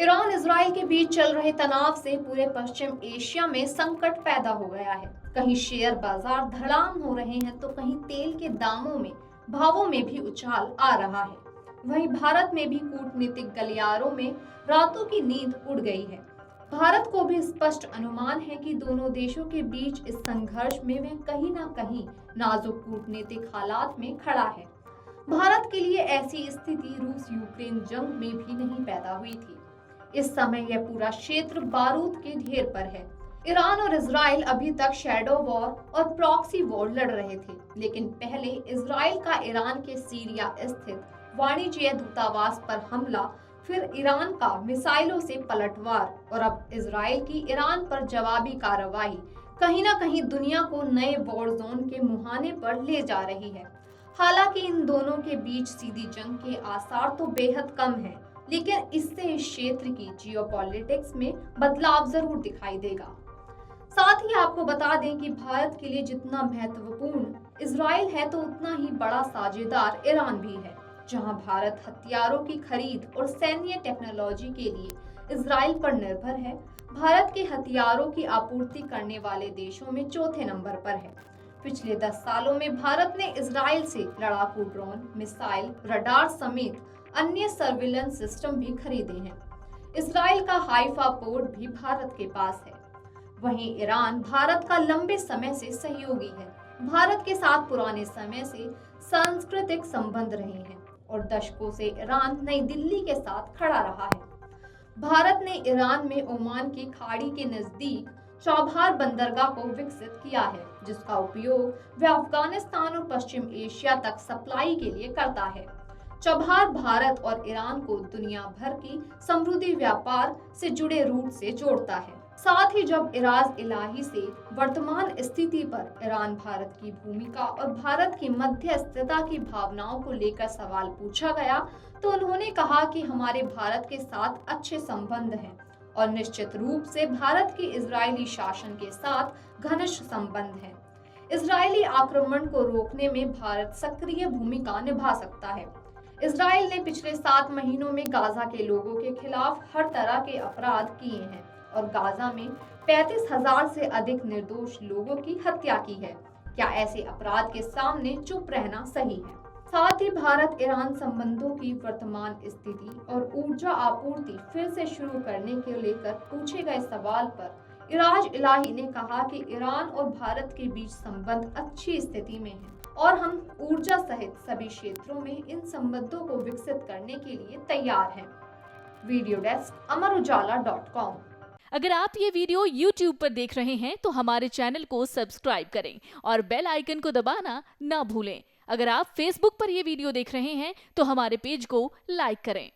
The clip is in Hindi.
ईरान इजराइल के बीच चल रहे तनाव से पूरे पश्चिम एशिया में संकट पैदा हो गया है। कहीं शेयर बाजार धड़ाम हो रहे हैं तो कहीं तेल के दामों में भावों में भी उछाल आ रहा है। वहीं भारत में भी कूटनीतिक गलियारों में रातों की नींद उड़ गई है। भारत को भी स्पष्ट अनुमान है कि दोनों देशों के बीच इस संघर्ष में वह कहीं ना कहीं नाजुक कूटनीतिक हालात में खड़ा है। भारत के लिए ऐसी स्थिति रूस यूक्रेन जंग में भी नहीं पैदा हुई थी। इस समय यह पूरा क्षेत्र बारूद के ढेर पर है। ईरान और इजराइल अभी तक शैडो वॉर और प्रॉक्सी वॉर लड़ रहे थे, लेकिन पहले इजराइल का ईरान के सीरिया स्थित वाणिज्य दूतावास पर हमला, फिर ईरान का मिसाइलों से पलटवार और अब इजराइल की ईरान पर जवाबी कार्रवाई कहीं ना कहीं दुनिया को नए वॉर जोन के मुहाने पर ले जा रही है। हालांकि इन दोनों के बीच सीधी जंग के आसार तो बेहद कम हैं, लेकिन इससे इस क्षेत्र की जियोपॉलिटिक्स में बदलाव जरूर दिखाई देगा। साथ ही आपको बता दें कि भारत के लिए जितना महत्वपूर्ण इजराइल है तो उतना ही बड़ा साझेदार ईरान भी है। जहां भारत हथियारों की खरीद और सैन्य टेक्नोलॉजी के लिए इजराइल पर निर्भर है, भारत के हथियारों की आपूर्ति करने वाले देशों में चौथे नंबर पर है। पिछले 10 सालों में भारत ने इजराइल से लड़ाकू ड्रोन, मिसाइल, रडार समेत अन्य सर्विलेंस सिस्टम भी खरीदे हैं। इजराइल का हाइफा पोर्ट भी भारत के पास है। वहीं ईरान भारत का लंबे समय से सहयोगी है। भारत के साथ पुराने समय से सांस्कृतिक संबंध रहे हैं और दशकों से ईरान नई दिल्ली के साथ खड़ा रहा है। भारत ने ईरान में ओमान की खाड़ी के नजदीक चौबार बंदरगाह को विकसित किया है, जिसका उपयोग वह अफगानिस्तान और पश्चिम एशिया तक सप्लाई के लिए करता है। चौबार भारत और ईरान को दुनिया भर की समृद्धि व्यापार से जुड़े रूट से जोड़ता है। साथ ही जब इराज इलाही से वर्तमान स्थिति पर ईरान भारत की भूमिका और भारत की मध्यस्थता की भावनाओं को लेकर सवाल पूछा गया, तो उन्होंने कहा कि हमारे भारत के साथ अच्छे संबंध हैं और निश्चित रूप से भारत के इजरायली शासन के साथ घनिष्ठ संबंध है। इजरायली आक्रमण को रोकने में भारत सक्रिय भूमिका निभा सकता है। इजराइल ने पिछले 7 महीनों में गाजा के लोगों के खिलाफ हर तरह के अपराध किए हैं और गाजा में 35,000 से अधिक निर्दोष लोगों की हत्या की है। क्या ऐसे अपराध के सामने चुप रहना सही है? साथ ही भारत ईरान संबंधों की वर्तमान स्थिति और ऊर्जा आपूर्ति फिर से शुरू करने के लेकर पूछे गए सवाल पर इराज इलाही ने कहा कि ईरान और भारत के बीच संबंध अच्छी स्थिति में है और हम ऊर्जा सहित सभी क्षेत्रों में इन संबंधों को विकसित करने के लिए तैयार हैं। वीडियो डेस्क अमरउजाला.com। अगर आप ये वीडियो YouTube पर देख रहे हैं तो हमारे चैनल को सब्सक्राइब करें और बेल आइकन को दबाना ना भूलें। अगर आप Facebook पर ये वीडियो देख रहे हैं तो हमारे पेज को लाइक करें।